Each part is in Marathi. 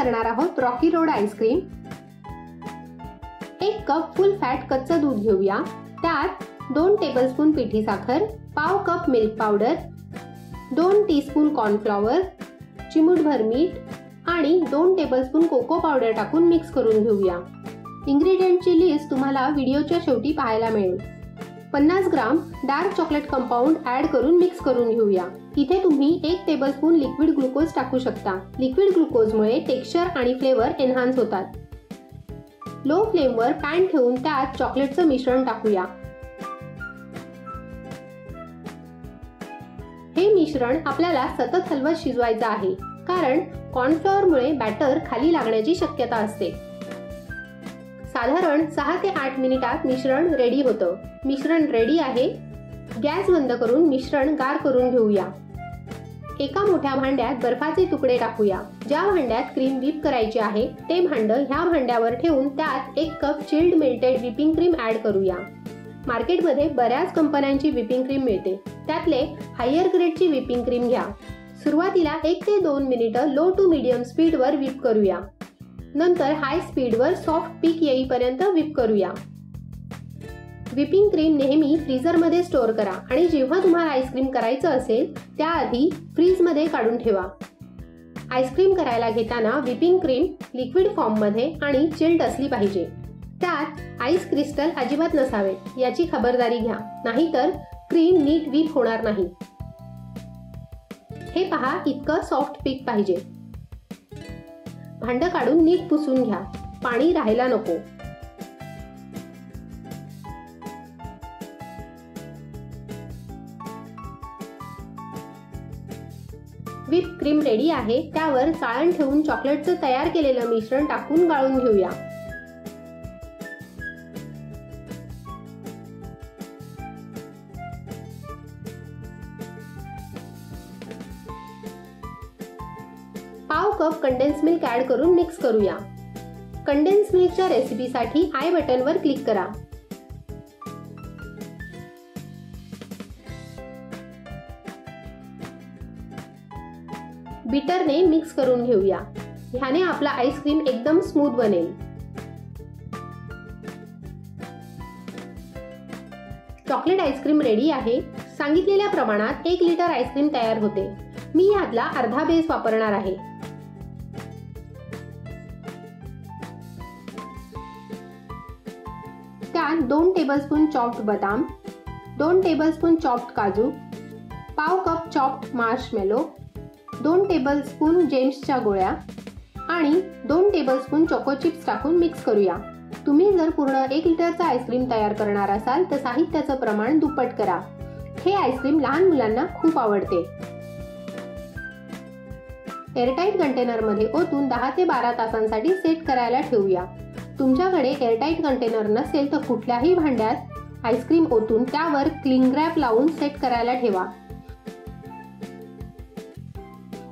करणार आहोत rocky road ice cream. 1 cup full fat कच्चं दूध घेऊया। त्यात 2 टेबलस्पून पिठी साखर, पाव cup milk powder, 2 teaspoon cornflour, चिमूटभर मीठ आणि 2 टेबलस्पून कोको पावडर टाकून मिक्स करून घेऊया। इंग्रेडियंटची लिस्ट तुम्हाला व्हिडिओच्या शेवटी पाहायला मिळेल। 50 ग्राम डार्क चॉकलेट कंपाऊंड ऍड करून मिक्स करून घेऊया। इथे तुम्ही 1 टेबलस्पून लिक्विड ग्लुकोज टाकू शकता। लिक्विड ग्लुकोजमुळे टेक्स्चर आणि फ्लेवर एन्हान्स होतात। लो फ्लेमवर पॅन ठेवून त्यात चॉकलेटचं मिश्रण टाकूया। हे मिश्रण आपल्याला सतत हलवत शिजवायचं आहे, कारण कॉर्नफ्लॉवरमुळे बॅटर खाली लागण्याची शक्यता असते। साधारण 6 ते 8 मिनिटात मिश्रण रेडी होतं। मिश्रण रेडी आहे। गॅस बंद करून मिश्रण गार करून घेऊया। एका मोठ्या भांड्यात बर्फाचे तुकडे टाकूया। ज्या भांड्यात क्रीम व्हिप करायची आहे ते भांड ह्या भांड्यावर ठेवून त्यात 1 cup chilled melted whipping cream add करूया। मार्केटमध्ये बऱ्याच कंपन्यांची व्हिपिंग क्रीम मिळते, त्यातले हायर ग्रेडची व्हिपिंग क्रीम घ्या। सुरुवातीला 1 ते 2 मिनिटं लो टू मीडियम स्पीडवर व्हिप करूया। नंतर हाय स्पीडवर सॉफ्ट पीक येईपर्यंत व्हिप करूया। व्हिपिंग क्रीम नेहमी फ्रीजरमध्ये स्टोअर करा आणि जेव्हा तुम्हाला आईस्क्रीम करायचं असेल त्याआधी फ्रीजमध्ये काढून ठेवा। आईस्क्रीम करायला घेताना व्हिपिंग क्रीम लिक्विड फॉर्ममध्ये आणि चिल्ड असली पाहिजे। त्यात आईस क्रिस्टल अजिबात नसावेत याची खबरदारी घ्या, नाहीतर क्रीम नीट व्हिप होणार नाही। हे पहा, इतकं सॉफ्ट पीक पाहिजे। भांड काढून नीट पुसून घ्या, पाणी राहायला नको। व्हिप क्रीम रेडी आहे। त्यावर चाळण ठेवून चॉकलेटचं तयार केलेलं मिश्रण टाकून गाळून घेऊया। पाव कप कंडेन्स मिल्क ऍड करून मिक्स करूया। कंडेन्स मिल्कच्या रेसिपीसाठी आय बटनवर क्लिक करा। बीटरने मिक्स करून घेऊया। ह्याने आपला आईस्क्रीम एकदम स्मूथ बनेल। चॉकलेट आईस्क्रीम रेडी आहे। सांगितलेल्या प्रमाणात 1 लिटर आईस्क्रीम तयार होते। मी यातला अर्धा बेस वापरणार आहे। त्यात 2 टेबलस्पून चॉप्ड बदाम, 2 टेबलस्पून चॉप्ड काजू, पाव कप चॉप्ड मार्शमेलो, 2 टेबलस्पून जेम्सच्या गोळ्या आणि 2 टेबलस्पून चोको चिप्स टाकून मिक्स करूया। तुम्ही जर पूर्ण 1 लिटरचा आईस्क्रीम तयार करणार असाल तर साहित्याचं प्रमाण दुप्पट करा। हे आईस्क्रीम लहान मुलांना खूप आवडते। एअरटाईट कंटेनरमध्ये ओतून 10 ते 12 तासांसाठी सेट करायला ठेवूया। तुमच्याकडे एअरटाईट कंटेनर नसेल तर कुठल्याही भांड्यात आईस्क्रीम ओतून त्यावर क्लिंग रॅप लावून सेट करायला ठेवा।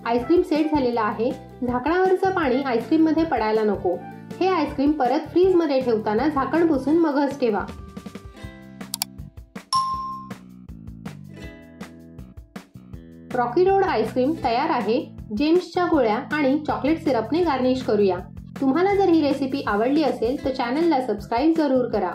आईस्क्रीम सेट झालेला आहे। झाकणावरचं पाणी आईस्क्रीम मध्ये पडायला नको। हे आईस्क्रीम परत फ्रीज मध्ये ठेवताना झाकण पुसून मगच ठेवा। रॉकी रोड आईस्क्रीम तयार आहे। जेम्सच्या गोळ्या आणि चॉकलेट सिरपने गार्निश करूया। तुम्हाला जर ही रेसिपी आवडली असेल तर चॅनलला सबस्क्राईब जरूर करा।